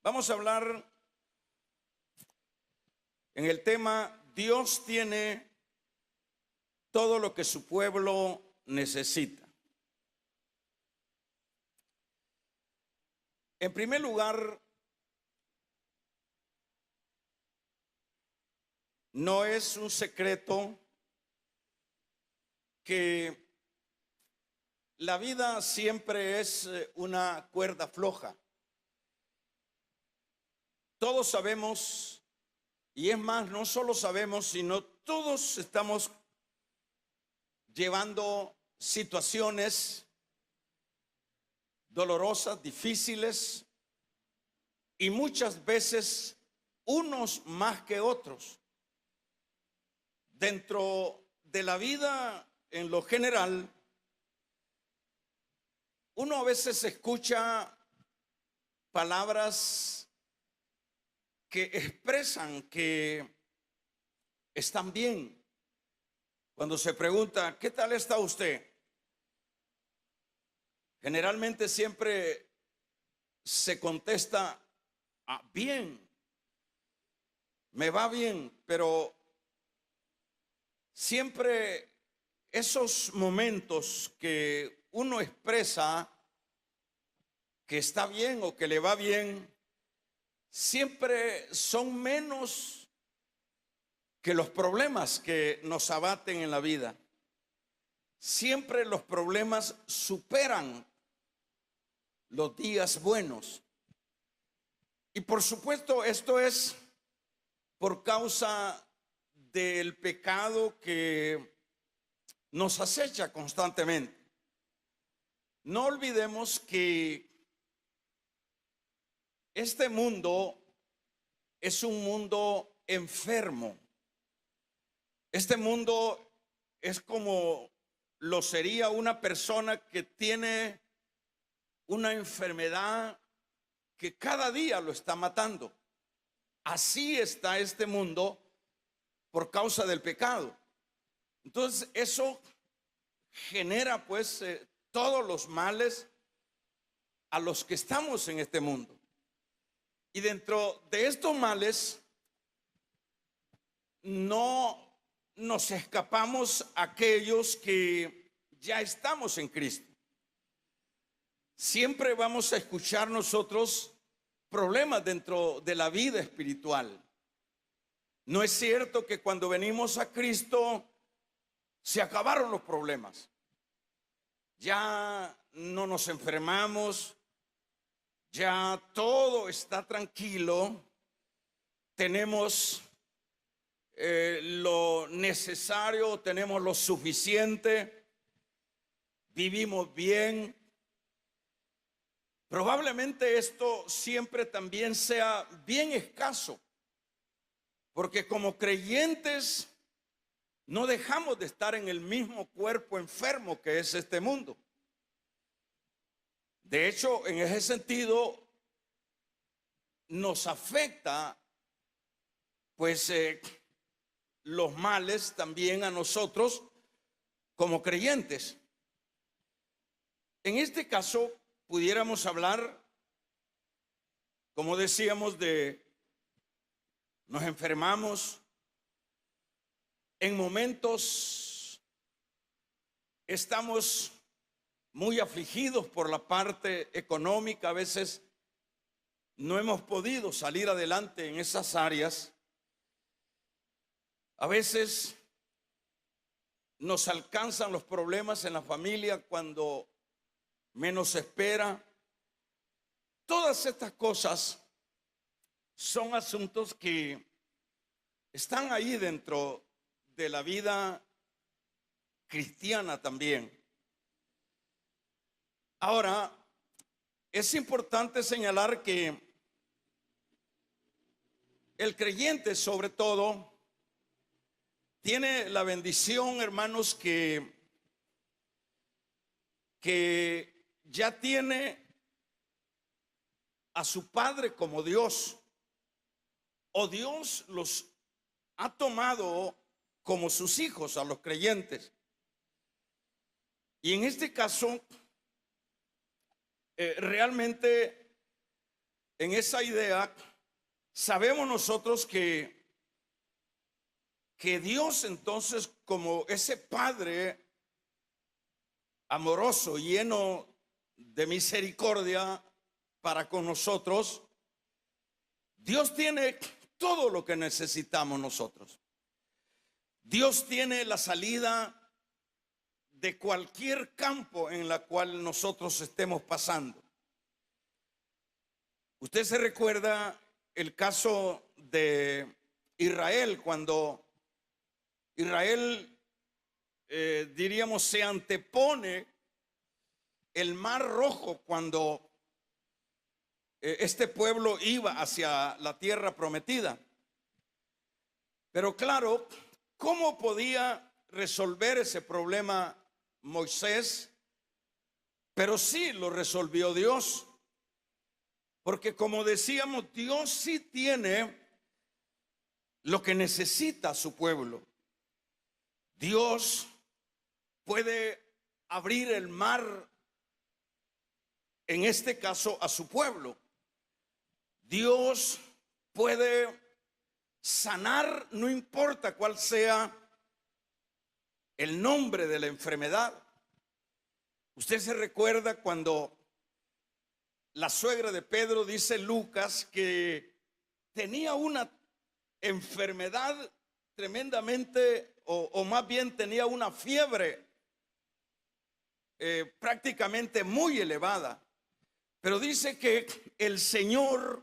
Vamos a hablar en el tema Dios tiene todo lo que su pueblo necesita. En primer lugar, no es un secreto que la vida siempre es una cuerda floja. Todos sabemos, y es más, no solo sabemos, sino todos estamos llevando situaciones dolorosas, difíciles, y muchas veces unos más que otros. Dentro de la vida, en lo general, uno a veces escucha palabras que expresan que están bien. Cuando se pregunta, ¿qué tal está usted? Generalmente siempre se contesta, bien, me va bien, pero siempre esos momentos que uno expresa que está bien o que le va bien, siempre son menos que los problemas que nos abaten en la vida. Siempre los problemas superan los días buenos. Y por supuesto, esto es por causa del pecado que nos acecha constantemente. No olvidemos que este mundo es un mundo enfermo. Este mundo es como lo sería una persona que tiene una enfermedad que cada día lo está matando. Así está este mundo por causa del pecado. Entonces eso genera pues todos los males a los que estamos en este mundo. Y dentro de estos males no nos escapamos aquellos que ya estamos en Cristo. Siempre vamos a escuchar nosotros problemas dentro de la vida espiritual. No es cierto que cuando venimos a Cristo se acabaron los problemas. Ya no nos enfermamos, ya todo está tranquilo, tenemos lo necesario, tenemos lo suficiente, vivimos bien. Probablemente esto siempre también sea bien escaso, porque como creyentes no dejamos de estar en el mismo cuerpo enfermo que es este mundo. De hecho, en ese sentido, nos afecta pues los males también a nosotros como creyentes. En este caso, pudiéramos hablar, como decíamos, de nos enfermamos, en momentos estamos muy afligidos por la parte económica, a veces no hemos podido salir adelante en esas áreas. A veces nos alcanzan los problemas en la familia cuando menos se espera. Todas estas cosas son asuntos que están ahí dentro de la vida cristiana también. Ahora, es importante señalar que el creyente, sobre todo, tiene la bendición, hermanos, que ya tiene a su Padre como Dios, o Dios los ha tomado como sus hijos a los creyentes. Y en este caso, realmente en esa idea, sabemos nosotros que Dios entonces, como ese Padre amoroso, lleno de misericordia para con nosotros, Dios tiene todo lo que necesitamos nosotros. Dios tiene la salida de cualquier campo en la cual nosotros estemos pasando. Usted se recuerda el caso de Israel, cuando Israel, diríamos, se antepone el Mar Rojo cuando este pueblo iba hacia la tierra prometida. Pero claro, ¿cómo podía resolver ese problema Moisés? Pero sí lo resolvió Dios. Porque como decíamos, Dios sí tiene lo que necesita su pueblo. Dios puede abrir el mar, en este caso a su pueblo. Dios puede sanar, no importa cuál sea el nombre de la enfermedad. Usted se recuerda cuando la suegra de Pedro, dice Lucas, que tenía una enfermedad tremendamente, o más bien tenía una fiebre prácticamente muy elevada. Pero dice que el Señor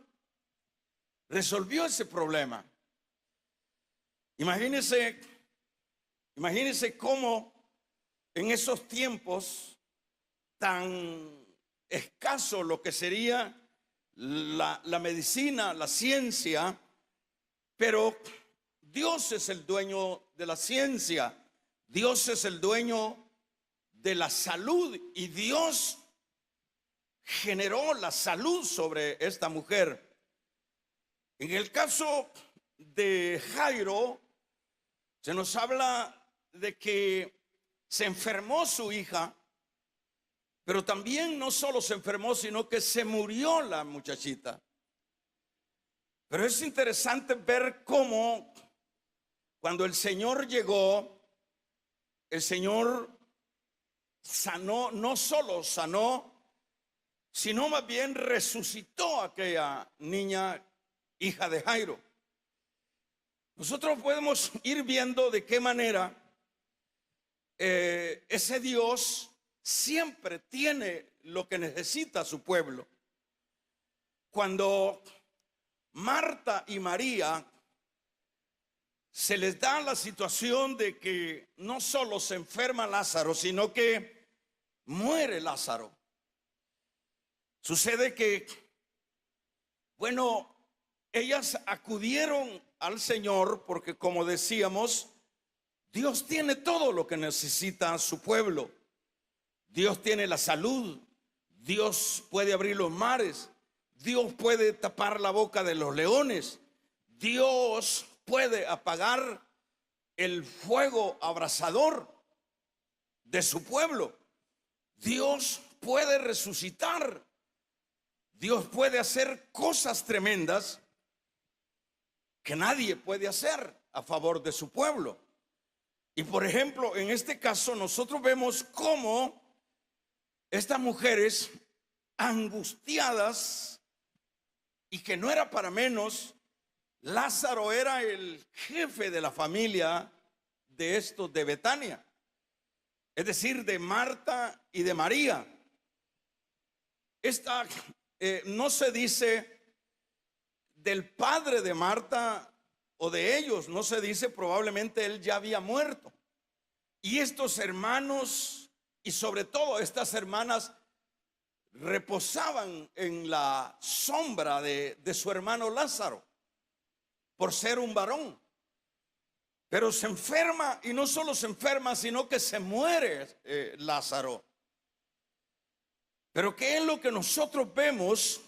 resolvió ese problema. Imagínense cómo en esos tiempos tan escaso lo que sería la medicina, la ciencia, pero Dios es el dueño de la ciencia, Dios es el dueño de la salud, y Dios generó la salud sobre esta mujer. En el caso de Jairo, se nos habla de que se enfermó su hija, pero también no solo se enfermó, sino que se murió la muchachita. Pero es interesante ver cómo cuando el Señor llegó, el Señor sanó, no solo sanó, sino más bien resucitó a aquella niña, hija de Jairo. Nosotros podemos ir viendo de qué manera ese Dios siempre tiene lo que necesita su pueblo. Cuando Marta y María se les da la situación de que no solo se enferma Lázaro, sino que muere Lázaro. Sucede que, bueno, ellas acudieron al Señor porque, como decíamos, Dios tiene todo lo que necesita su pueblo. Dios tiene la salud, Dios puede abrir los mares, Dios puede tapar la boca de los leones, Dios puede apagar el fuego abrasador de su pueblo, Dios puede resucitar, Dios puede hacer cosas tremendas que nadie puede hacer a favor de su pueblo. Y por ejemplo, en este caso nosotros vemos cómo estas mujeres angustiadas, y que no era para menos, Lázaro era el jefe de la familia de estos de Betania, es decir, de Marta y de María. Esta no se dice del padre de Marta o de ellos, no se dice, probablemente él ya había muerto. Y estos hermanos, y sobre todo estas hermanas, reposaban en la sombra de su hermano Lázaro, por ser un varón. Pero se enferma, y no solo se enferma, sino que se muere Lázaro. Pero ¿qué es lo que nosotros vemos?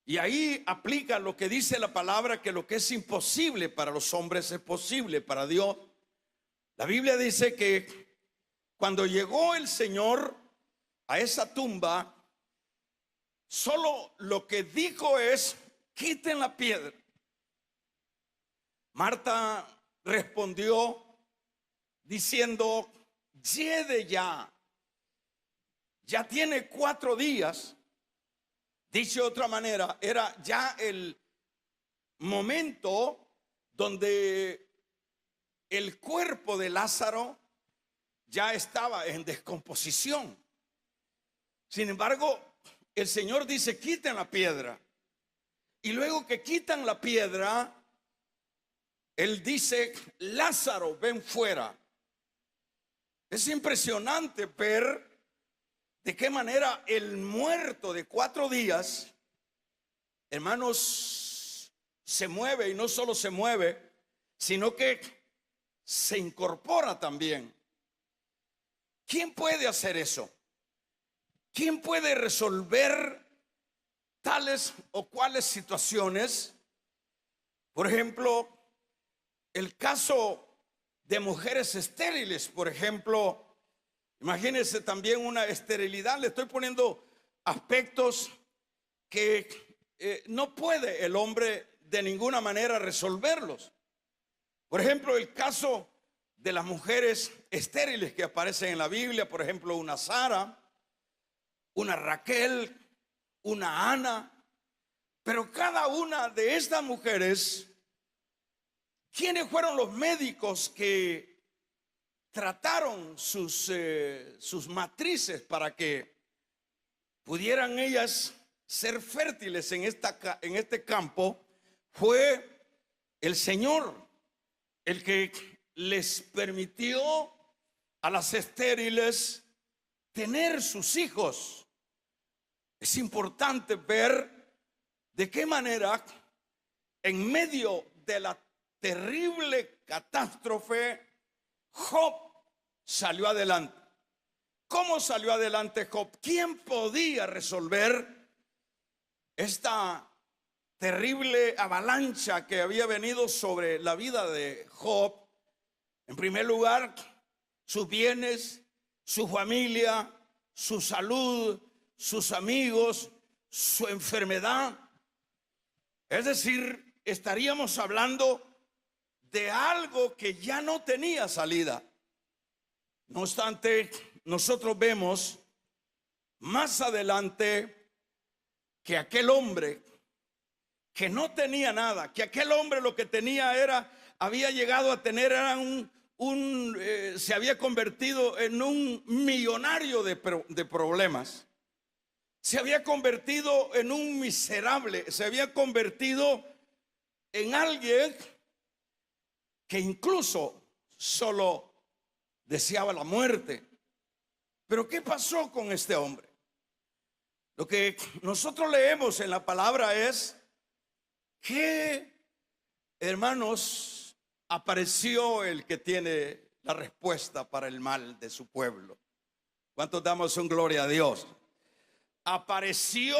Y ahí aplica lo que dice la palabra, que lo que es imposible para los hombres es posible para Dios. La Biblia dice que cuando llegó el Señor a esa tumba, solo lo que dijo es: quiten la piedra. Marta respondió diciendo: lleve ya, ya tiene 4 días. Dicho de otra manera, era ya el momento donde el cuerpo de Lázaro ya estaba en descomposición. Sin embargo, el Señor dice: quiten la piedra. Y luego que quitan la piedra, Él dice: Lázaro, ven fuera. Es impresionante ver de qué manera el muerto de 4 días, hermanos, se mueve, y no solo se mueve, sino que se incorpora también. ¿Quién puede hacer eso? ¿Quién puede resolver tales o cuales situaciones? Por ejemplo, el caso de mujeres estériles, por ejemplo. Imagínense también una esterilidad. Le estoy poniendo aspectos que no puede el hombre de ninguna manera resolverlos. Por ejemplo, el caso de las mujeres estériles que aparecen en la Biblia. Por ejemplo, una Sara, una Raquel, una Ana. Pero cada una de estas mujeres, ¿quiénes fueron los médicos que trataron sus matrices para que pudieran ellas ser fértiles en este campo? Fue el Señor el que les permitió a las estériles tener sus hijos. Es importante ver de qué manera en medio de la terrible catástrofe Job salió adelante. ¿Cómo salió adelante Job? ¿Quién podía resolver esta terrible avalancha que había venido sobre la vida de Job? En primer lugar, sus bienes, su familia, su salud, sus amigos, su enfermedad. Es decir, estaríamos hablando de algo que ya no tenía salida. No obstante, nosotros vemos más adelante que aquel hombre que no tenía nada, que aquel hombre lo que tenía era, había llegado a tener, era se había convertido en un millonario de problemas. Se había convertido en un miserable, se había convertido en alguien que incluso solo deseaba la muerte. Pero ¿qué pasó con este hombre? Lo que nosotros leemos en la palabra es que, hermanos, apareció el que tiene la respuesta para el mal de su pueblo. ¿Cuántos damos un gloria a Dios? Apareció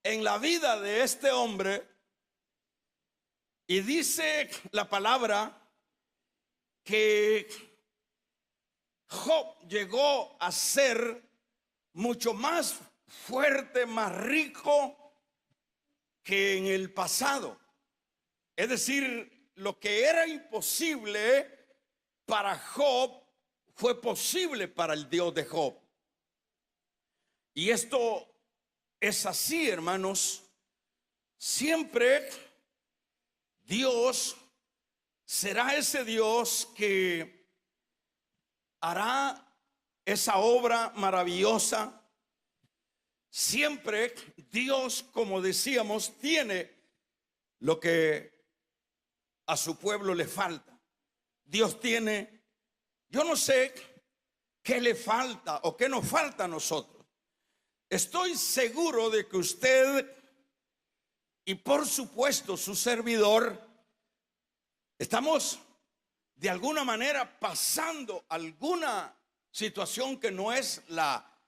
en la vida de este hombre, y dice la palabra que Job llegó a ser mucho más fuerte, más rico que en el pasado. Es decir, lo que era imposible para Job fue posible para el Dios de Job. Y esto es así, hermanos. Siempre Dios será ese Dios que hará esa obra maravillosa. Siempre Dios, como decíamos, tiene lo que a su pueblo le falta. Dios tiene, yo no sé qué le falta o qué nos falta a nosotros. Estoy seguro de que usted y por supuesto su servidor estamos de alguna manera pasando alguna situación que no es la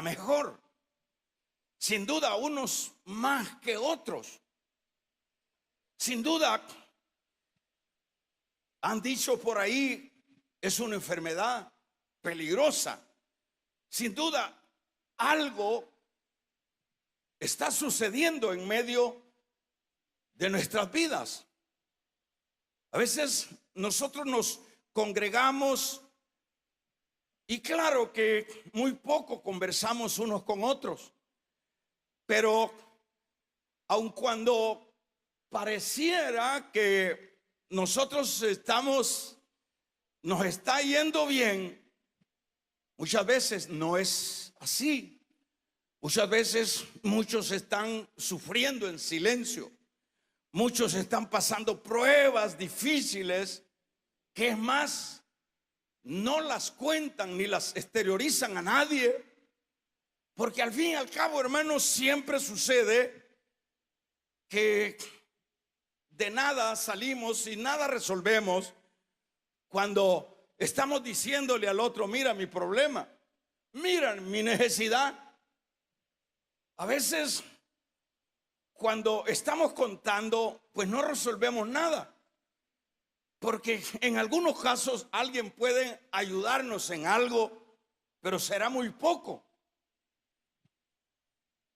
mejor. Sin duda, unos más que otros. Sin duda, han dicho por ahí, es una enfermedad peligrosa. Sin duda, algo está sucediendo en medio de nuestras vidas. A veces nosotros nos congregamos y claro que muy poco conversamos unos con otros, pero aun cuando pareciera que nosotros nos está yendo bien, muchas veces no es así. Muchas veces muchos están sufriendo en silencio. Muchos están pasando pruebas difíciles que, es más, no las cuentan ni las exteriorizan a nadie, porque al fin y al cabo, hermanos, siempre sucede que de nada salimos y nada resolvemos cuando estamos diciéndole al otro: mira mi problema, mira mi necesidad. A veces cuando estamos contando, pues no resolvemos nada, porque en algunos casos alguien puede ayudarnos en algo, pero será muy poco.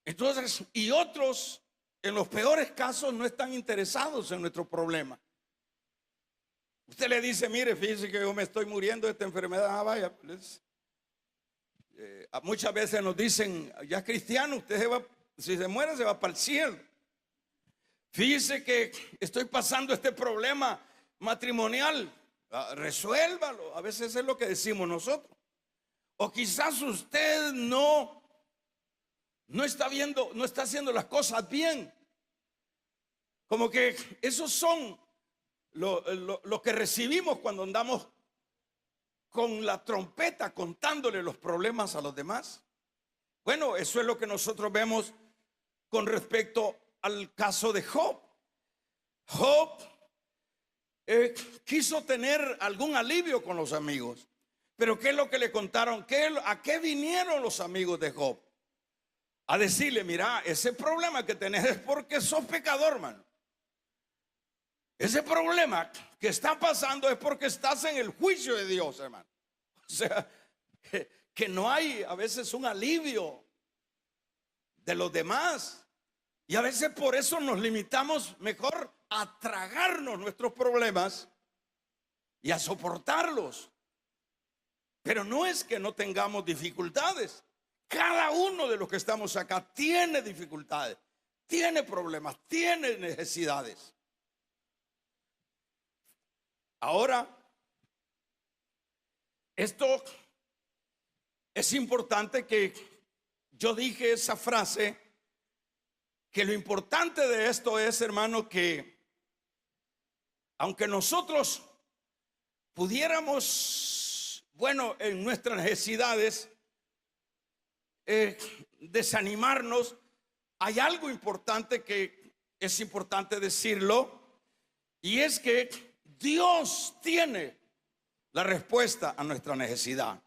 Entonces, y otros, en los peores casos, no están interesados en nuestro problema. Usted le dice: mire, fíjese que yo me estoy muriendo de esta enfermedad. Vaya, muchas veces nos dicen: ya es cristiano, usted si se muere se va para el cielo. Fíjese que estoy pasando este problema matrimonial, resuélvalo. A veces es lo que decimos nosotros. O quizás usted no está viendo, no está haciendo las cosas bien. Como que esos son lo que recibimos cuando andamos con la trompeta contándole los problemas a los demás. Bueno, eso es lo que nosotros vemos con respecto al caso de Job. Job quiso tener algún alivio con los amigos, pero ¿qué es lo que le contaron? ¿A qué vinieron los amigos de Job? A decirle: mira, ese problema que tenés es porque sos pecador, hermano. Ese problema que está pasando es porque estás en el juicio de Dios, hermano. O sea, que no hay a veces un alivio de los demás. Y a veces por eso nos limitamos mejor a tragarnos nuestros problemas y a soportarlos. Pero no es que no tengamos dificultades. Cada uno de los que estamos acá tiene dificultades, tiene problemas, tiene necesidades. Ahora, esto es importante, que yo dije esa frase, que lo importante de esto es, hermano, que aunque nosotros pudiéramos, bueno, en nuestras necesidades desanimarnos, hay algo importante que es importante decirlo, y es que Dios tiene la respuesta a nuestra necesidad.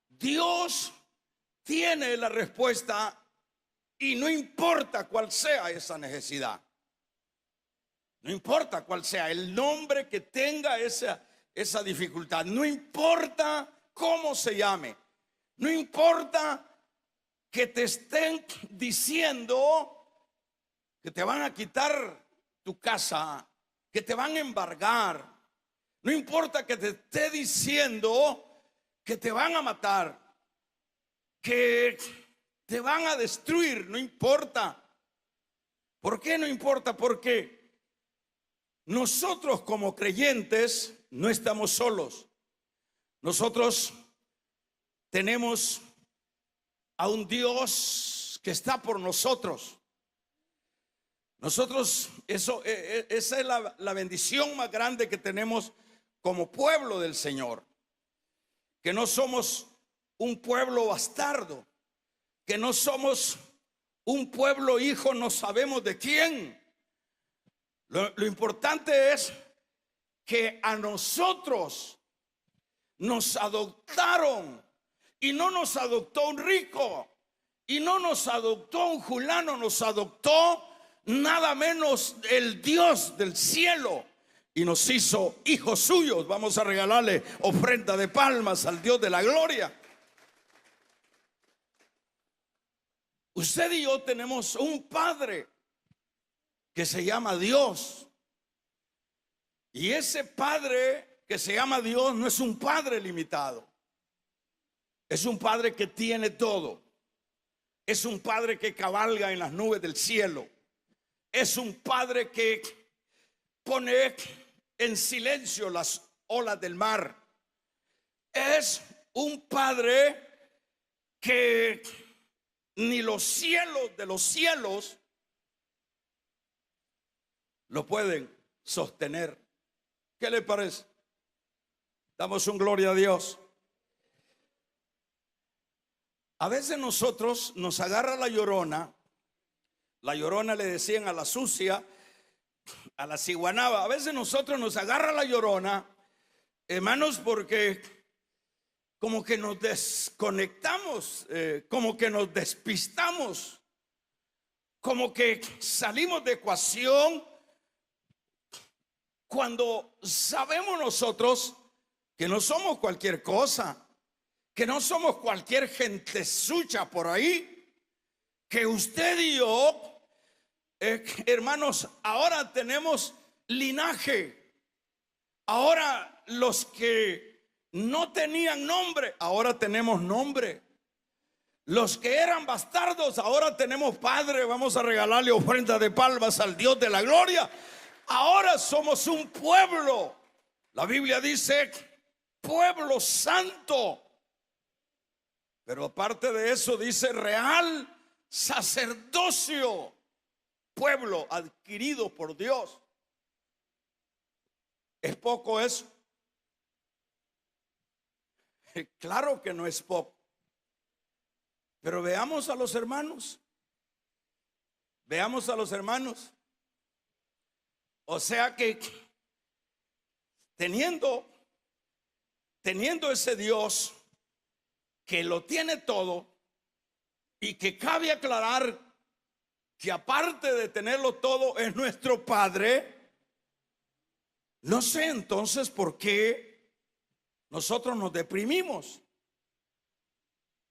Dios tiene la respuesta, y no importa cuál sea esa necesidad, no importa cuál sea el nombre que tenga esa dificultad, no importa cómo se llame, no importa que te estén diciendo que te van a quitar tu casa, que te van a embargar, no importa que te esté diciendo que te van a matar, que te van a destruir, no importa. ¿Por qué no importa? Porque nosotros como creyentes no estamos solos. Nosotros tenemos a un Dios que está por nosotros. Esa es la bendición más grande que tenemos como pueblo del Señor. Que no somos un pueblo bastardo, que no somos un pueblo hijo no sabemos de quién. Lo importante es que a nosotros nos adoptaron, y no nos adoptó un rico, y no nos adoptó un fulano, nos adoptó nada menos el Dios del cielo, y nos hizo hijos suyos. Vamos a regalarle ofrenda de palmas al Dios de la gloria. Usted y yo tenemos un Padre que se llama Dios. Y ese Padre que se llama Dios no es un Padre limitado. Es un Padre que tiene todo. Es un Padre que cabalga en las nubes del cielo. Es un Padre que pone en silencio las olas del mar. Es un Padre que ni los cielos de los cielos lo pueden sostener. ¿Qué le parece? Damos un gloria a Dios. A veces nosotros nos agarra la llorona. La llorona le decían a la sucia, a la ciguanaba. A veces nosotros nos agarra la llorona, hermanos, porque como que nos desconectamos, como que nos despistamos, como que salimos de ecuación, cuando sabemos nosotros que no somos cualquier cosa, que no somos cualquier gente sucha por ahí, que usted y yo, hermanos, ahora tenemos linaje. Ahora los que no tenían nombre, ahora tenemos nombre. Los que eran bastardos, ahora tenemos padre. Vamos a regalarle ofrenda de palmas al Dios de la gloria. Ahora somos un pueblo. La Biblia dice pueblo santo. Pero aparte de eso dice real sacerdocio, pueblo adquirido por Dios. ¿Es poco eso? Claro que no es poco. Pero veamos a los hermanos. Veamos a los hermanos. O sea que teniendo ese Dios que lo tiene todo, y que cabe aclarar que aparte de tenerlo todo es nuestro Padre, no sé entonces por qué nosotros nos deprimimos.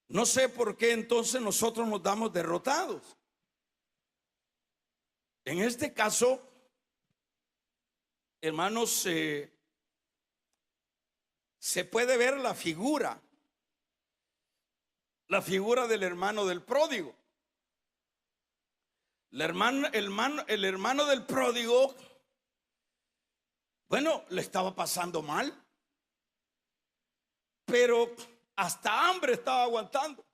No sé por qué entonces nosotros nos damos derrotados. En este caso, hermanos, se puede ver la figura del hermano del pródigo. El hermano del pródigo, bueno, le estaba pasando mal, pero hasta hambre estaba aguantando,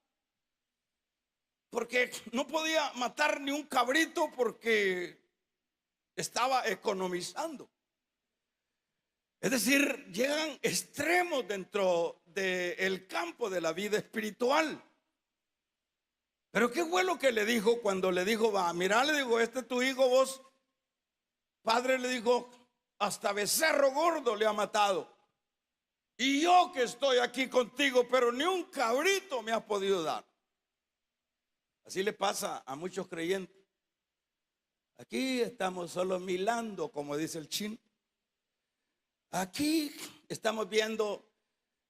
porque no podía matar ni un cabrito porque estaba economizando. Es decir, llegan extremos dentro del campo de la vida espiritual. Pero qué fue lo que le dijo cuando le dijo, va, mira, le dijo, este es tu hijo, vos, padre, le dijo, hasta becerro gordo le ha matado. Y yo que estoy aquí contigo, pero ni un cabrito me ha podido dar. Así le pasa a muchos creyentes. Aquí estamos solo milando, como dice el chino. Aquí estamos viendo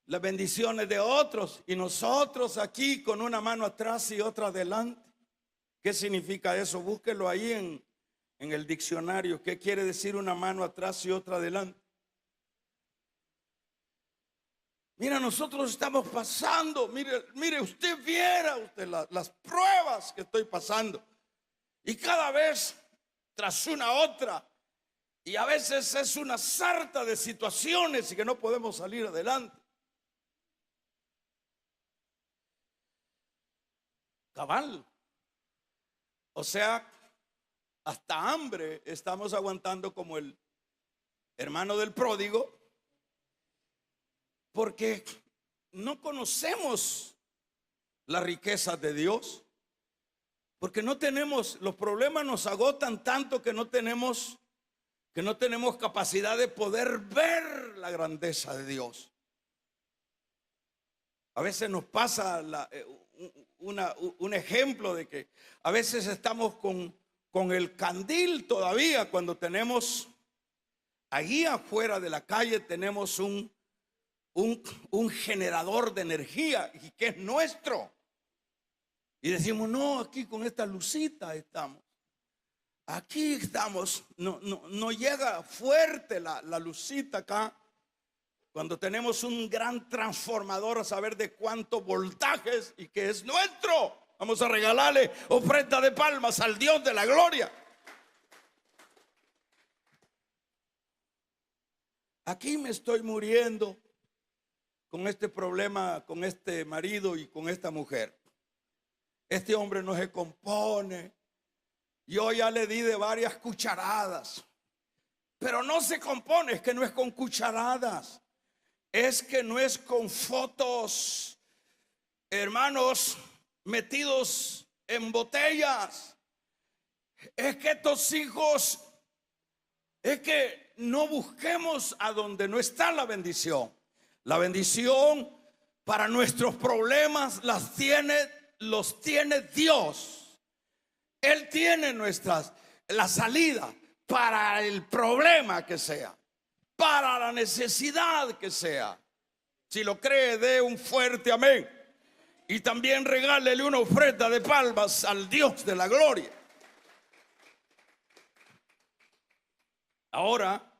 las bendiciones de otros y nosotros aquí con una mano atrás y otra adelante. ¿Qué significa eso? Búsquelo ahí en el diccionario. ¿Qué quiere decir una mano atrás y otra adelante? Mira, nosotros estamos pasando, mire, usted viera las pruebas que estoy pasando. Y cada vez tras una otra. Y a veces es una sarta de situaciones y que no podemos salir adelante. Cabal. O sea, hasta hambre estamos aguantando como el hermano del pródigo, porque no conocemos la riqueza de Dios, porque no tenemos, los problemas nos agotan tanto que no tenemos capacidad de poder ver la grandeza de Dios. A veces nos pasa un ejemplo de que a veces estamos con el candil todavía, cuando tenemos allí afuera de la calle tenemos un generador de energía y que es nuestro. Y decimos, no, aquí con esta lucita estamos. Aquí estamos. No llega fuerte la lucita acá. Cuando tenemos un gran transformador a saber de cuántos voltajes y que es nuestro. Vamos a regalarle ofrenda de palmas al Dios de la gloria. Aquí me estoy muriendo con este problema, con este marido y con esta mujer. Este hombre no se compone. Yo ya le di de varias cucharadas, pero no se compone. Es que no es con cucharadas, es que no es con fotos, hermanos, metidos en botellas. Es que estos hijos, es que no busquemos a donde no está la bendición. La bendición para nuestros problemas los tiene Dios. Él tiene la salida para el problema que sea, para la necesidad que sea. Si lo cree, dé un fuerte amén. Y también regálele una ofrenda de palmas al Dios de la gloria. Ahora,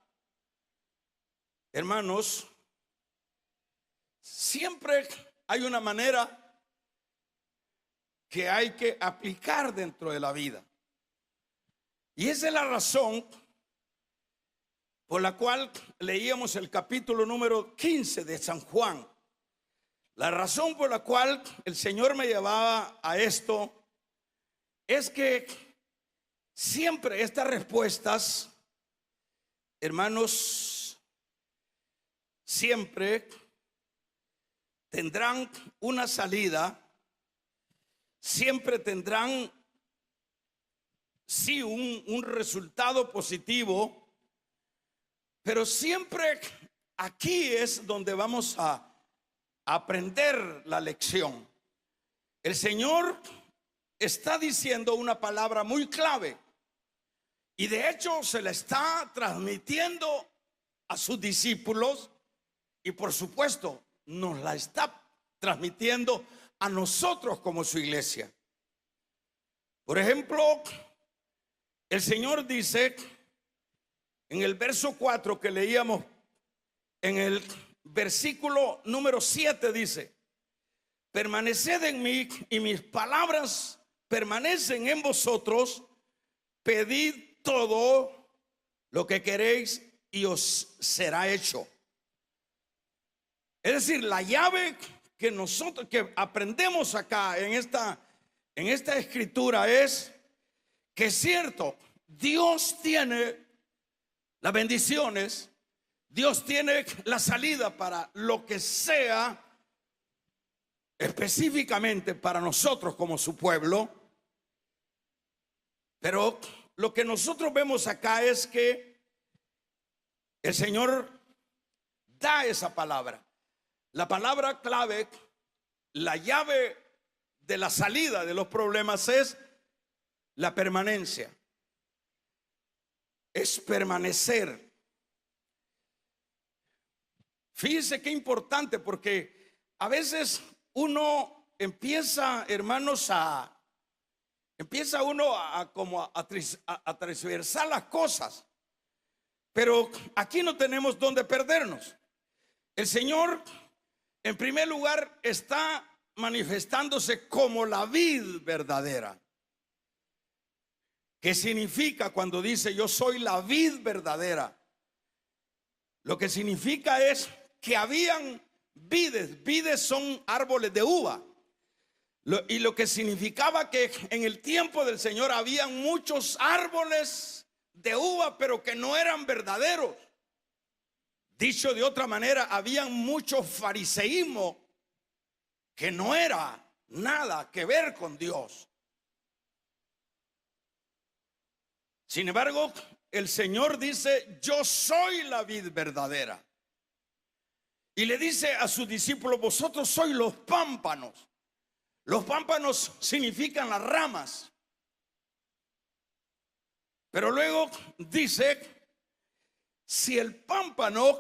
hermanos, siempre hay una manera que hay que aplicar dentro de la vida. Y esa es la razón por la cual leíamos el capítulo número 15 de San Juan. La razón por la cual el Señor me llevaba a esto es que siempre estas respuestas, hermanos, siempre tendrán una salida, siempre tendrán, sí, un resultado positivo, pero siempre aquí es donde vamos a aprender la lección. El Señor está diciendo una palabra muy clave y de hecho se la está transmitiendo a sus discípulos y por supuesto nos la está transmitiendo a nosotros como su iglesia. Por ejemplo, el Señor dice en el verso 4 que leíamos, en el versículo número 7 dice: permaneced en mí y mis palabras permanecen en vosotros, pedid todo lo que queréis y os será hecho. Es decir, la llave que nosotros que aprendemos acá en esta escritura es que es cierto, Dios tiene las bendiciones, Dios tiene la salida para lo que sea específicamente para nosotros como su pueblo. Pero lo que nosotros vemos acá es que el Señor da esa palabra. La palabra clave, la llave de la salida de los problemas es la permanencia. Es permanecer. Fíjense qué importante, porque a veces uno empieza, hermanos, empieza uno a transversar las cosas, pero aquí no tenemos dónde perdernos. El Señor, en primer lugar, está manifestándose como la vid verdadera. ¿Qué significa cuando dice yo soy la vid verdadera? Lo que significa es que habían vides son árboles de uva. Y lo que significaba que en el tiempo del Señor habían muchos árboles de uva, pero que no eran verdaderos. Dicho de otra manera, habían mucho fariseísmo que no era nada que ver con Dios. Sin embargo, el Señor dice: yo soy la vid verdadera. Y le dice a sus discípulos: vosotros sois los pámpanos. Los pámpanos significan las ramas. Pero luego dice: si el pámpano,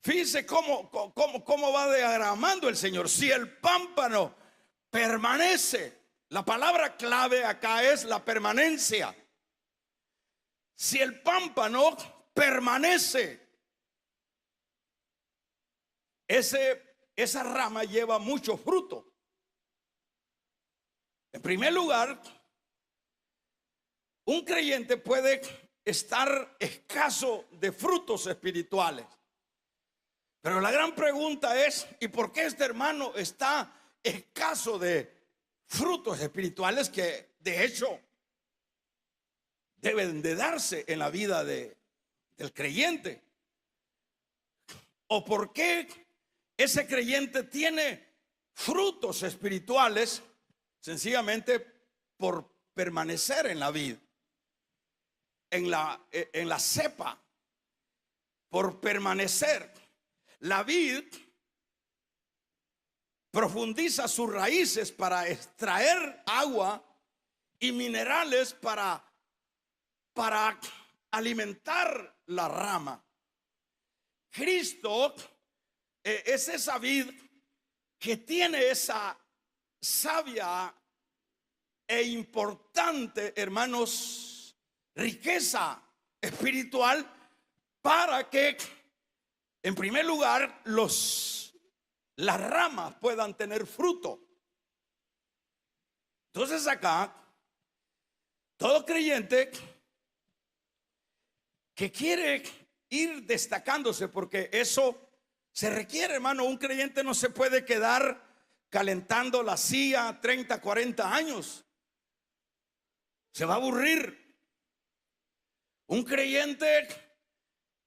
fíjese cómo va diagramando el Señor. Si el pámpano permanece, La palabra clave acá es la permanencia. Si el pámpano permanece, esa rama lleva mucho fruto. En primer lugar, un creyente puede estar escaso de frutos espirituales. Pero la gran pregunta es, ¿y por qué este hermano está escaso de frutos espirituales que de hecho deben de darse en la vida del creyente? ¿O por qué ese creyente tiene frutos espirituales? Sencillamente por permanecer en la vid, en la cepa, por permanecer. La vid profundiza sus raíces para extraer agua y minerales para alimentar la rama. Cristo es esa vid que tiene esa sabia e importante, hermanos, riqueza espiritual para que, en primer lugar, las ramas puedan tener fruto. Entonces acá, todo creyente que quiere ir destacándose, porque eso se requiere, hermano. Un creyente no se puede quedar calentando la silla 30, 40 años. Se va a aburrir. Un creyente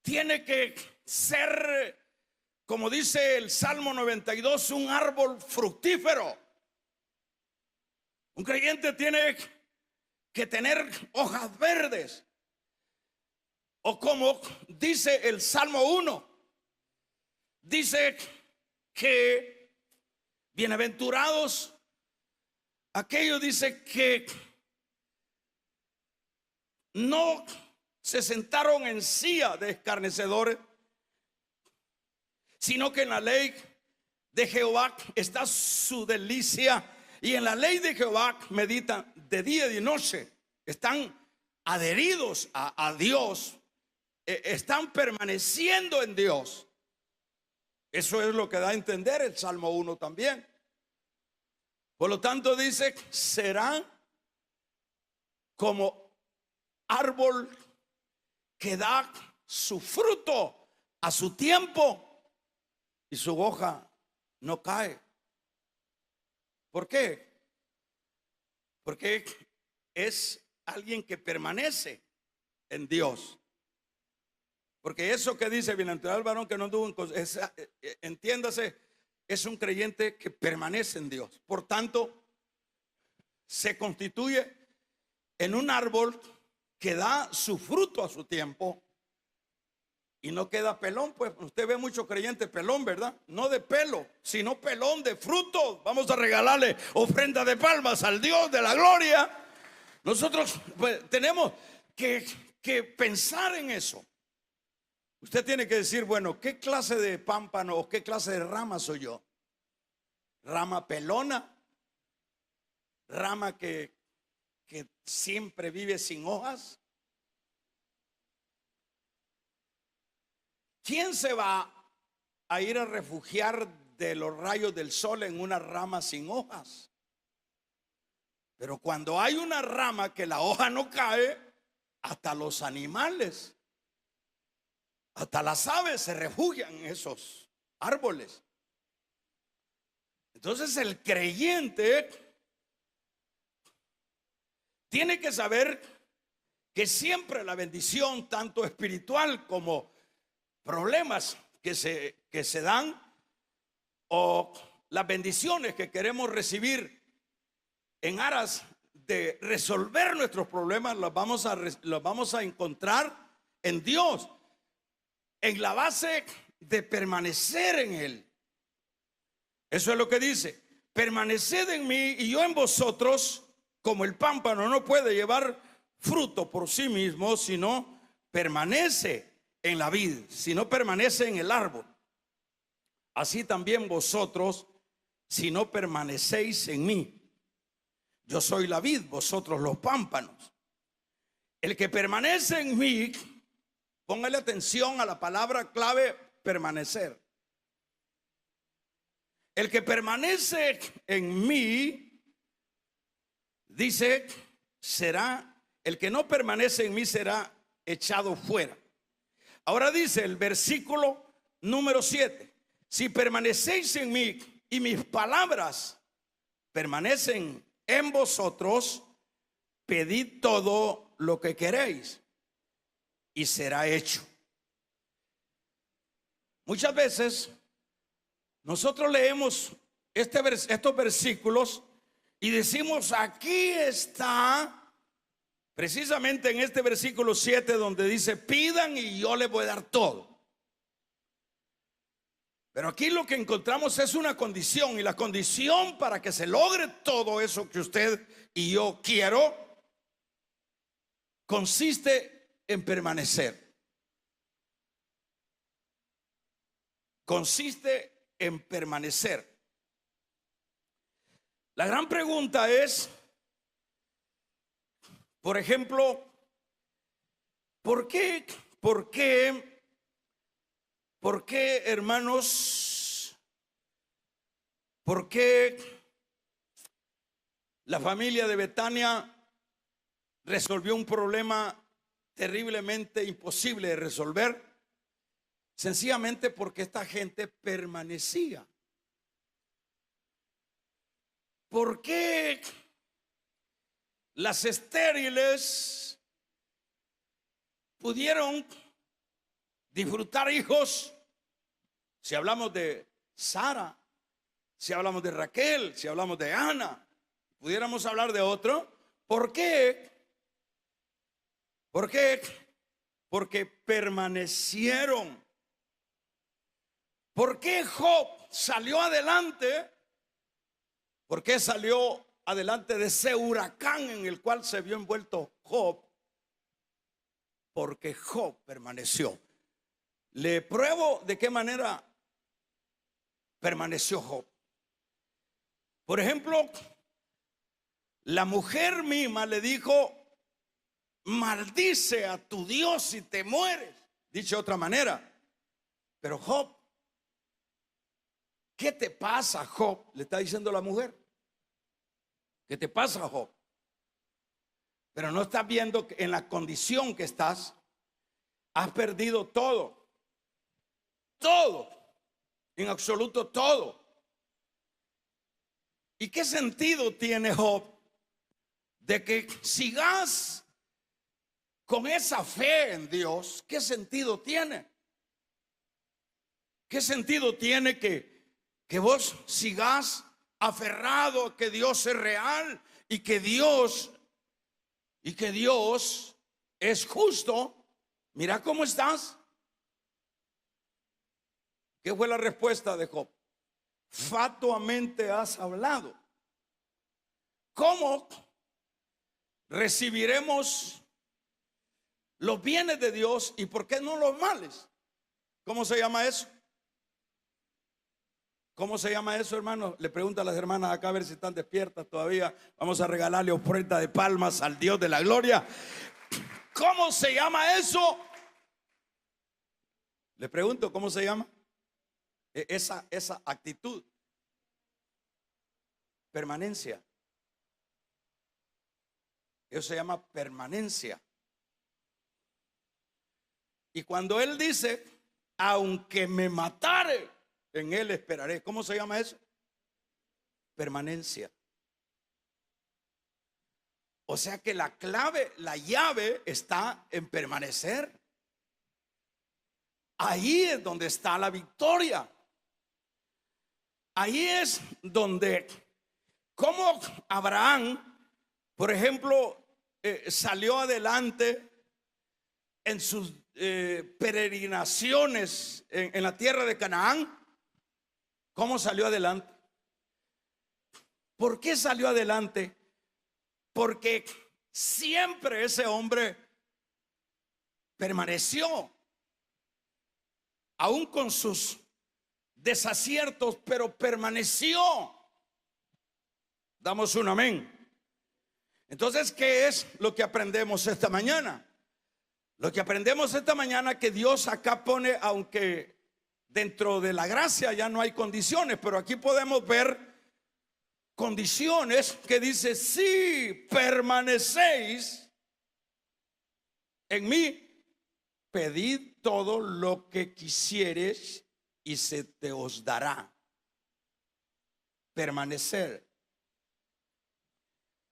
tiene que ser, como dice el Salmo 92, un árbol fructífero. Un creyente tiene que tener hojas verdes. O como dice el Salmo 1, dice que bienaventurados aquellos, dice, que no se sentaron en silla de escarnecedores, sino que en la ley de Jehová está su delicia, y en la ley de Jehová meditan de día y de noche. Están adheridos a Dios, están permaneciendo en Dios. Eso es lo que da a entender el Salmo 1 también. Por lo tanto dice, será como árbol que da su fruto a su tiempo y su hoja no cae. ¿Por qué? Porque es alguien que permanece en Dios. Porque eso que dice, bienaventurado el varón que no anduvo entiéndase, es un creyente que permanece en Dios. Por tanto, se constituye en un árbol que da su fruto a su tiempo y no queda pelón. Pues usted ve mucho creyente pelón, ¿verdad? No de pelo, sino pelón de fruto. Vamos a regalarle ofrenda de palmas al Dios de la gloria. Nosotros pues, tenemos que pensar en eso. Usted tiene que decir, bueno, ¿qué clase de pámpano o qué clase de rama soy yo? ¿Rama pelona? ¿Rama que siempre vive sin hojas? ¿Quién se va a ir a refugiar de los rayos del sol en una rama sin hojas? Pero cuando hay una rama que la hoja no cae, hasta los animales, hasta las aves se refugian en esos árboles. Entonces el creyente tiene que saber que siempre la bendición, tanto espiritual como problemas que se dan, o las bendiciones que queremos recibir en aras de resolver nuestros problemas, los vamos a encontrar en Dios, en la base de permanecer en Él. Eso es lo que dice: permaneced en mí y yo en vosotros. Como el pámpano no puede llevar fruto por sí mismo si no permanece en la vid, si no permanece en el árbol, así también vosotros si no permanecéis en mí. Yo soy la vid, vosotros los pámpanos. El que permanece en mí, póngale atención a la palabra clave, permanecer. El que permanece en mí, dice, el que no permanece en mí será echado fuera. Ahora dice el versículo número 7, si permanecéis en mí y mis palabras permanecen en vosotros, pedid todo lo que queréis y será hecho. Muchas veces nosotros leemos estos versículos y decimos, aquí está, precisamente en este versículo 7 donde dice, pidan y yo les voy a dar todo. Pero aquí lo que encontramos es una condición, y la condición para que se logre todo eso que usted y yo quiero, consiste en permanecer. Consiste en permanecer. La gran pregunta es, por ejemplo, ¿por qué, hermanos? ¿Por qué la familia de Betania resolvió un problema terriblemente imposible de resolver? Sencillamente porque esta gente permanecía. ¿Por qué las estériles pudieron disfrutar hijos? Si hablamos de Sara, si hablamos de Raquel, si hablamos de Ana, pudiéramos hablar de otro. ¿Por qué? ¿Por qué? Porque permanecieron. ¿Por qué Job salió adelante? ¿Por qué salió adelante de ese huracán en el cual se vio envuelto Job? Porque Job permaneció. Le pruebo de qué manera permaneció Job. Por ejemplo, la mujer misma le dijo, maldice a tu Dios y te mueres. Dicho de otra manera. Pero Job, ¿qué te pasa, Job? Le está diciendo la mujer. ¿Qué te pasa, Job? Pero no estás viendo que en la condición que estás, has perdido todo. Todo. En absoluto todo. ¿Y qué sentido tiene Job de que sigas con esa fe en Dios? ¿Qué sentido tiene? ¿Qué sentido tiene que vos sigas aferrado a que Dios es real y que Dios es justo? Mira cómo estás. ¿Qué fue la respuesta de Job? Fatuamente has hablado. ¿Cómo recibiremos los bienes de Dios y por qué no los males? ¿Cómo se llama eso? ¿Cómo se llama eso, hermano? Le pregunto a las hermanas acá a ver si están despiertas todavía. Vamos a regalarle ofrenda de palmas al Dios de la gloria. ¿Cómo se llama eso? Le pregunto, ¿cómo se llama? Esa actitud. Permanencia. Eso se llama permanencia. Y cuando él dice, aunque me matare, en él esperaré. ¿Cómo se llama eso? Permanencia. O sea que la clave, la llave está en permanecer. Ahí es donde está la victoria. Ahí es donde, como Abraham, por ejemplo, salió adelante en sus peregrinaciones en la tierra de Canaán. ¿Cómo salió adelante? ¿Por qué salió adelante? Porque siempre ese hombre permaneció, aún con sus desaciertos, pero permaneció. Damos un amén. Entonces, ¿qué es lo que aprendemos esta mañana? Lo que aprendemos esta mañana, que Dios acá pone, aunque dentro de la gracia ya no hay condiciones, pero aquí podemos ver condiciones que dice: si permanecéis en mí, pedid todo lo que quisieres y se te os dará. Permanecer.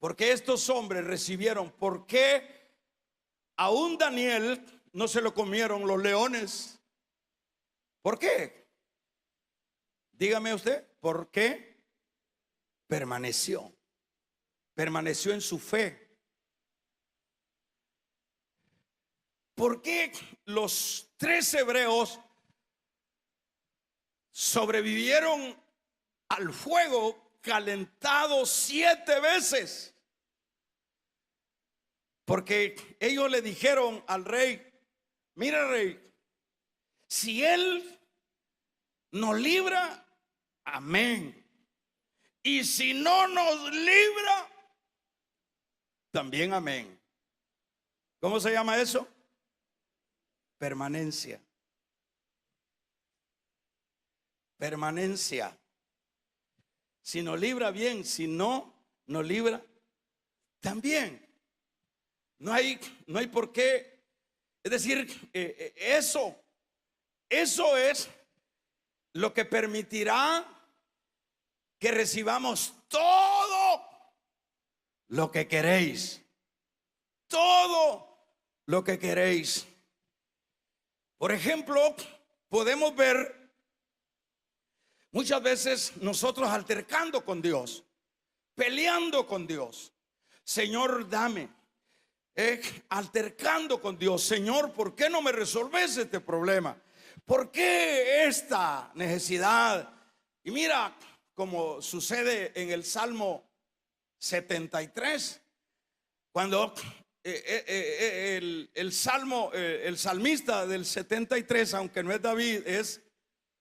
Porque estos hombres recibieron, ¿por qué aún Daniel no se lo comieron los leones? ¿Por qué? Dígame usted, ¿por qué? Permaneció en su fe. ¿Por qué los 3 hebreos sobrevivieron al fuego calentado 7 veces? Porque ellos le dijeron al rey: mira, rey, si él nos libra, amén, y si no nos libra, también amén. ¿Cómo se llama eso? Permanencia. Permanencia. Si nos libra, bien; si no nos libra, también. No hay por qué. Es decir, eso es lo que permitirá que recibamos todo lo que queréis. Todo lo que queréis. Por ejemplo, podemos ver muchas veces nosotros altercando con Dios, peleando con Dios. Señor, dame. Altercando con Dios: Señor, ¿por qué no me resolves este problema? ¿Por qué esta necesidad? Y mira, como sucede en el Salmo 73, cuando el salmista del 73, aunque no es David, es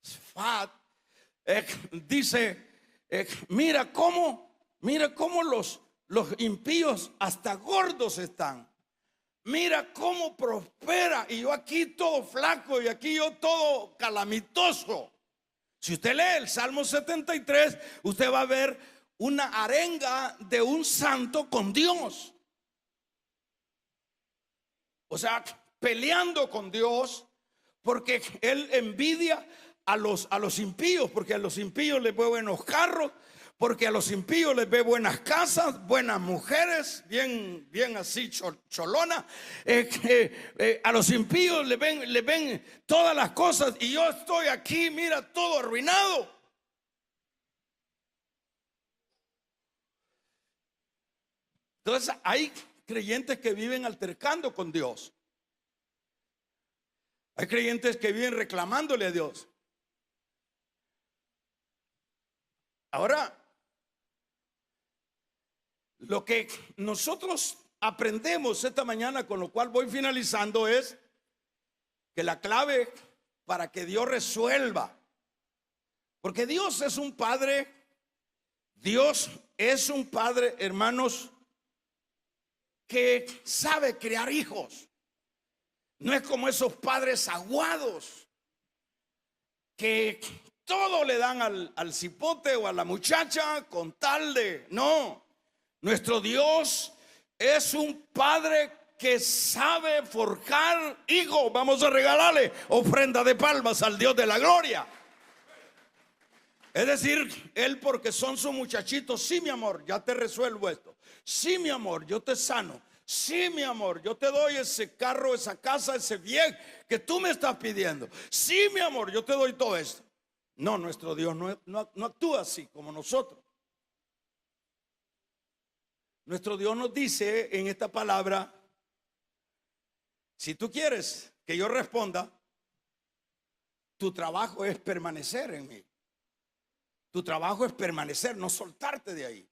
Sfat, dice: mira cómo los impíos hasta gordos están. Mira cómo prospera, y yo aquí todo flaco, y aquí yo todo calamitoso. Si usted lee el Salmo 73, usted va a ver una arenga de un santo con Dios. O sea, peleando con Dios, porque él envidia a los impíos, porque a los impíos les ve buenos carros, porque a los impíos les ve buenas casas, buenas mujeres, bien así cholona. A los impíos le ven todas las cosas, y yo estoy aquí, mira, todo arruinado. Entonces hay creyentes que viven altercando con Dios. Hay creyentes que viven reclamándole a Dios. Ahora, lo que nosotros aprendemos esta mañana, con lo cual voy finalizando, es que la clave para que Dios resuelva, porque Dios es un padre, hermanos, que sabe criar hijos. No es como esos padres aguados que todo le dan al cipote o a la muchacha con tal de. No, nuestro Dios es un padre que sabe forjar hijos. Vamos a regalarle ofrenda de palmas al Dios de la gloria. Es decir, él, porque son sus muchachitos: sí, mi amor, ya te resuelvo esto. Sí, mi amor, yo te sano. Sí, mi amor, yo te doy ese carro, esa casa, ese bien que tú me estás pidiendo. Sí, mi amor, yo te doy todo esto. No, nuestro Dios no actúa así como nosotros. Nuestro Dios nos dice en esta palabra: si tú quieres que yo responda, tu trabajo es permanecer en mí. Tu trabajo es permanecer, no soltarte de ahí.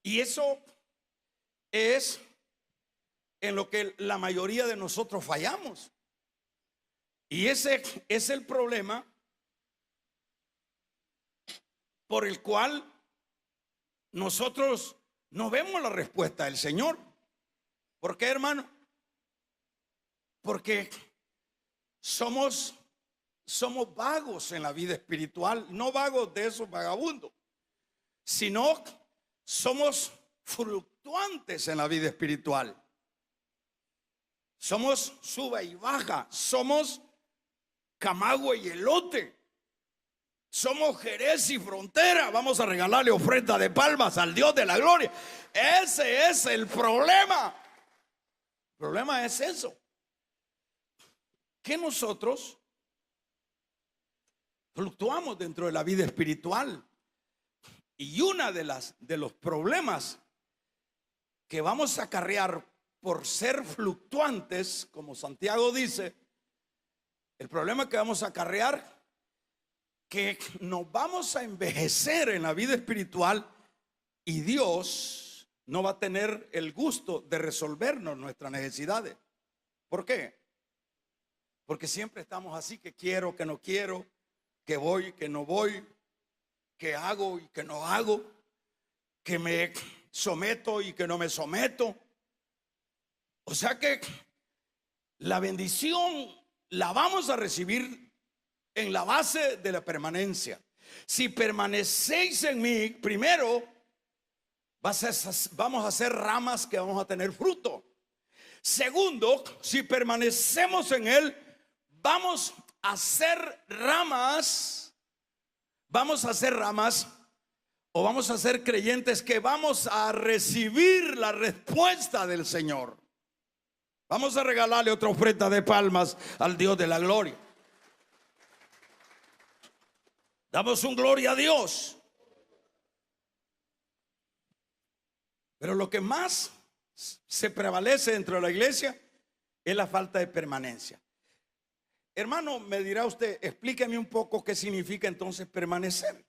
Y eso es en lo que la mayoría de nosotros fallamos. Y ese es el problema por el cual nosotros no vemos la respuesta del Señor. ¿Por qué, hermano? Porque somos vagos en la vida espiritual, no vagos de esos vagabundos, sino somos fluctuantes en la vida espiritual. Somos sube y baja, somos camagüey y elote, somos Jerez y frontera. Vamos a regalarle ofrenda de palmas al Dios de la gloria. Ese es el problema. El problema es eso, que nosotros fluctuamos dentro de la vida espiritual. Y una de los problemas que vamos a acarrear por ser fluctuantes, como Santiago dice, el problema que vamos a acarrear, que nos vamos a envejecer en la vida espiritual y Dios no va a tener el gusto de resolvernos nuestras necesidades. ¿Por qué? Porque siempre estamos así, que quiero, que no quiero, que voy, que no voy, que hago y que no hago, que me someto y que no me someto. O sea que la bendición la vamos a recibir en la base de la permanencia. Si permanecéis en mí, primero vamos a hacer ramas que vamos a tener fruto. Segundo, si permanecemos en él, vamos a hacer ramas. Vamos a hacer ramas, o vamos a ser creyentes que vamos a recibir la respuesta del Señor. Vamos a regalarle otra ofrenda de palmas al Dios de la gloria. Damos un gloria a Dios. Pero lo que más se prevalece dentro de la iglesia es la falta de permanencia. Hermano, me dirá usted, explíqueme un poco qué significa entonces permanecer.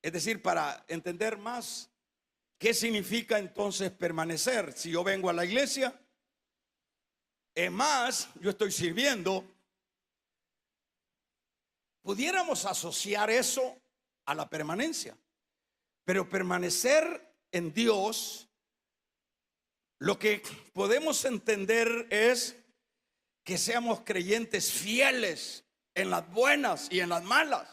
Es decir, para entender más, ¿qué significa entonces permanecer? Si yo vengo a la iglesia, es más, yo estoy sirviendo, pudiéramos asociar eso a la permanencia. Pero permanecer en Dios, lo que podemos entender es que seamos creyentes fieles en las buenas y en las malas.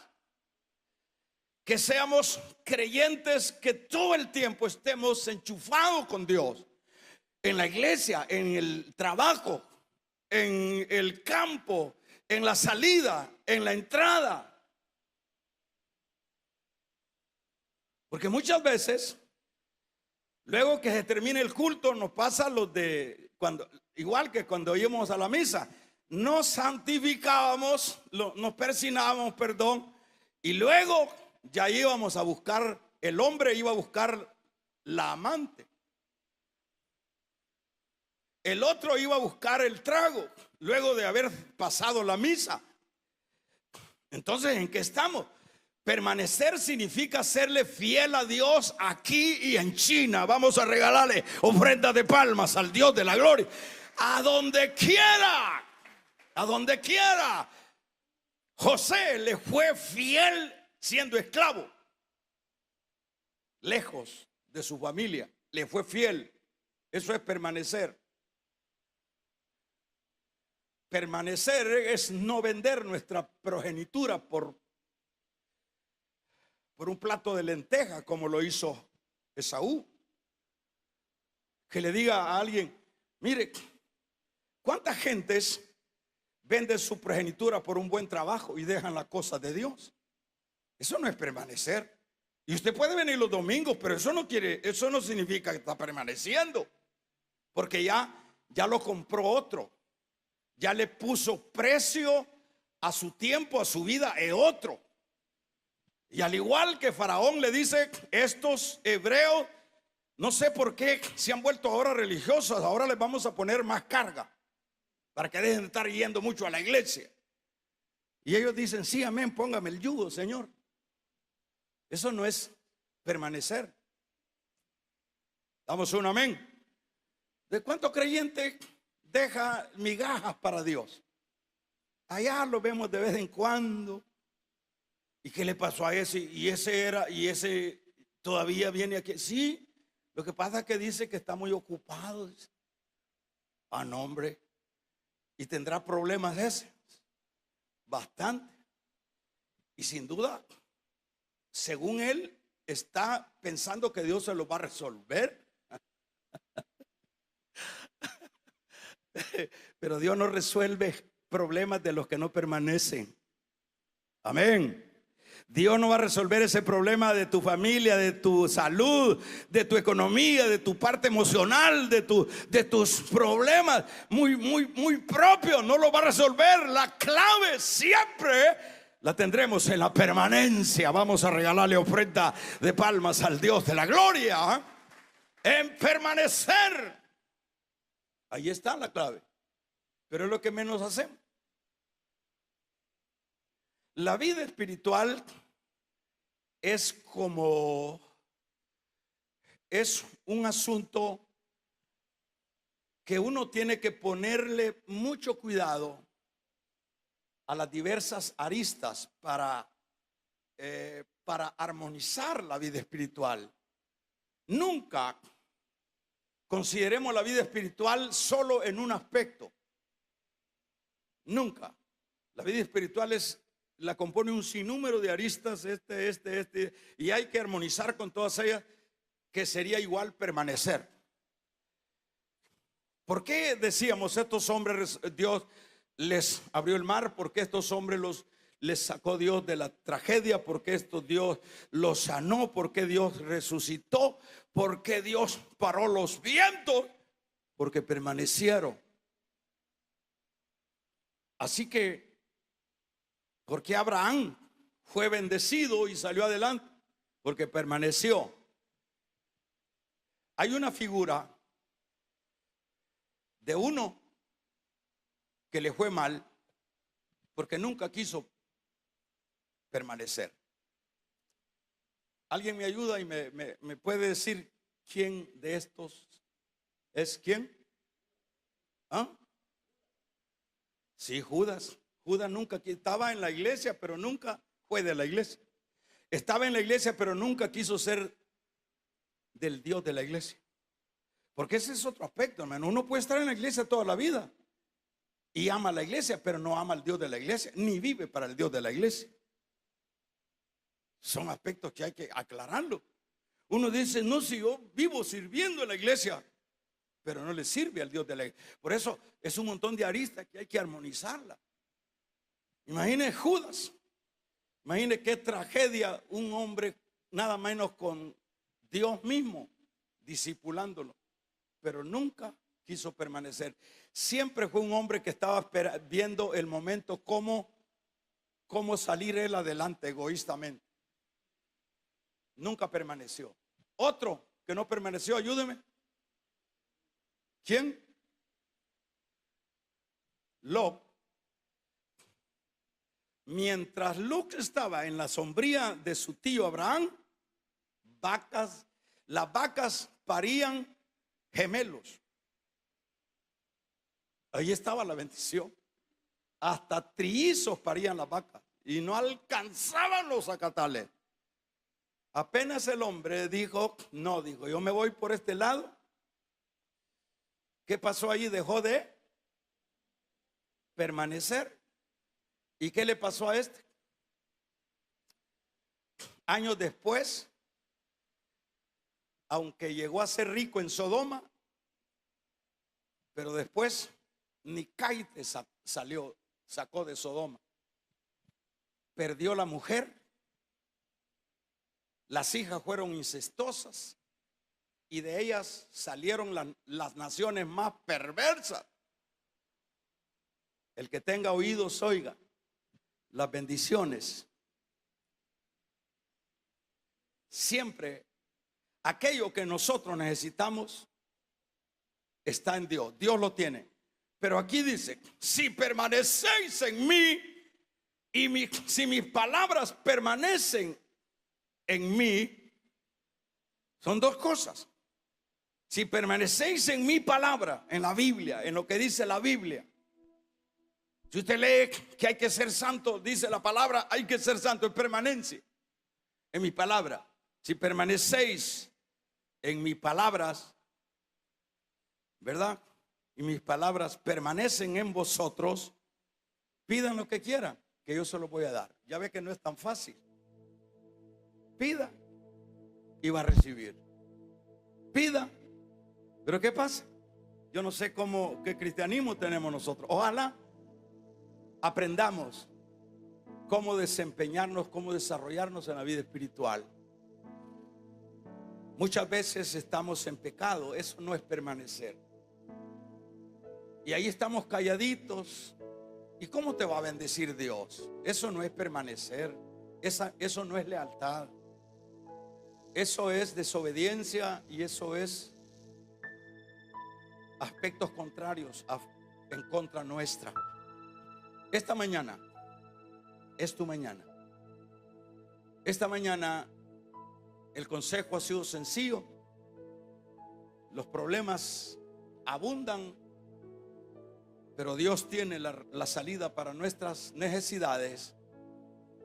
Que seamos creyentes que todo el tiempo estemos enchufados con Dios. En la iglesia, en el trabajo, en el campo, en la salida, en la entrada. Porque muchas veces, luego que se termine el culto, nos pasa los de cuando, igual que cuando íbamos a la misa, nos santificábamos, nos persinábamos, perdón, y luego ya íbamos a buscar, el hombre iba a buscar la amante, el otro iba a buscar el trago, luego de haber pasado la misa. Entonces, ¿en qué estamos? Permanecer significa serle fiel a Dios aquí y en China. Vamos a regalarle ofrendas de palmas al Dios de la gloria. A donde quiera, a donde quiera. José le fue fiel siendo esclavo, lejos de su familia, le fue fiel. Eso es permanecer. Permanecer es no vender nuestra progenitura por un plato de lenteja, como lo hizo Esaú. Que le diga a alguien, mire, ¿cuántas gentes venden su progenitura por un buen trabajo y dejan las cosas de Dios? Eso no es permanecer. Y usted puede venir los domingos, pero eso no significa que está permaneciendo, porque ya lo compró otro, ya le puso precio a su tiempo, a su vida, es otro. Y al igual que Faraón le dice, estos hebreos, no sé por qué se han vuelto ahora religiosos, ahora les vamos a poner más carga para que dejen de estar yendo mucho a la iglesia. Y ellos dicen, sí, amén, póngame el yugo, Señor. Eso no es permanecer. Damos un amén. ¿De cuántos creyentes deja migajas para Dios? Allá lo vemos de vez en cuando. ¿Y qué le pasó a ese? Y ese era, y ese todavía viene aquí. Sí, lo que pasa es que dice que está muy ocupado. Dice. Ah, no, hombre. Y tendrá problemas ese. Bastante. Y sin duda, según él, está pensando que Dios se lo va a resolver. Pero Dios no resuelve problemas de los que no permanecen. Amén. Dios no va a resolver ese problema de tu familia, de tu salud, de tu economía, de tu parte emocional, de tus problemas muy propios. No lo va a resolver. La clave siempre la tendremos en la permanencia. Vamos a regalarle ofrenda de palmas al Dios de la gloria. En permanecer. Ahí está la clave. Pero es lo que menos hacemos. La vida espiritual es un asunto que uno tiene que ponerle mucho cuidado a las diversas aristas para armonizar la vida espiritual. Nunca consideremos la vida espiritual solo en un aspecto. Nunca. La vida espiritual la compone un sinnúmero de aristas, y hay que armonizar con todas ellas, que sería igual permanecer. ¿Por qué decíamos estos hombres, Dios les abrió el mar? ¿Por qué estos hombres les sacó Dios de la tragedia? ¿Por qué Dios los sanó? ¿Por qué Dios resucitó? ¿Por qué Dios paró los vientos? Porque permanecieron. Así que, ¿por qué Abraham fue bendecido y salió adelante? Porque permaneció. Hay una figura de uno que le fue mal porque nunca quiso permanecer. ¿Alguien me ayuda y me puede decir quién de estos es quién? ¿Ah? Sí, Judas. Judas nunca estaba en la iglesia, pero nunca fue de la iglesia. Estaba en la iglesia, pero nunca quiso ser del Dios de la iglesia. Porque ese es otro aspecto, hermano. Uno puede estar en la iglesia toda la vida y ama a la iglesia, pero no ama al Dios de la iglesia, ni vive para el Dios de la iglesia. Son aspectos que hay que aclararlo. Uno dice, no, si yo vivo sirviendo en la iglesia, pero no le sirve al Dios de la iglesia. Por eso es un montón de aristas que hay que armonizarla. Imagine Judas. Imagine qué tragedia un hombre nada menos con Dios mismo discipulándolo, pero nunca quiso permanecer. Siempre fue un hombre que estaba viendo el momento cómo salir él adelante egoístamente. Nunca permaneció. Otro que no permaneció, ayúdeme. ¿Quién? Lot. Mientras Lot estaba en la sombría de su tío Abraham, las vacas parían gemelos. Ahí estaba la bendición. Hasta trillizos parían las vacas y no alcanzaban los acatales. Apenas el hombre dijo, no, dijo, yo me voy por este lado. ¿Qué pasó allí? Dejó de permanecer. ¿Y qué le pasó a este? Años después, aunque llegó a ser rico en Sodoma, pero después Nicaite sacó de Sodoma. Perdió la mujer, las hijas fueron incestuosas y de ellas salieron las naciones más perversas. El que tenga oídos oiga. Las bendiciones siempre, aquello que nosotros necesitamos está en Dios. Dios lo tiene. Pero aquí dice, si permanecéis en mí y si mis palabras permanecen en mí, son dos cosas. Si permanecéis en mi palabra, en la Biblia, en lo que dice la Biblia, Si usted lee que hay que ser santo, dice la palabra, hay que ser santo, es permanencia en mi palabra. Si permanecéis en mis palabras, ¿verdad? Y mis palabras permanecen en vosotros, pidan lo que quieran, que yo se lo voy a dar. Ya ve que no es tan fácil. Pida y va a recibir. Pida. Pero ¿qué pasa? Yo no sé qué cristianismo tenemos nosotros. Ojalá aprendamos cómo desempeñarnos, cómo desarrollarnos en la vida espiritual. Muchas veces estamos en pecado, eso no es permanecer. Y ahí estamos calladitos. ¿Y cómo te va a bendecir Dios? Eso no es permanecer, eso no es lealtad. Eso es desobediencia y eso es aspectos contrarios en contra nuestra. Esta mañana es tu mañana. Esta mañana el consejo ha sido sencillo. Los problemas abundan, pero Dios tiene la salida para nuestras necesidades.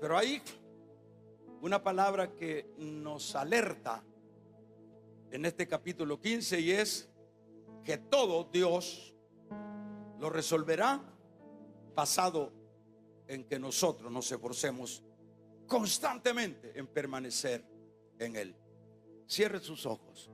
Pero hay una palabra que nos alerta en este capítulo 15 y es que todo Dios lo resolverá basado en que nosotros nos esforcemos constantemente en permanecer en Él. Cierre sus ojos.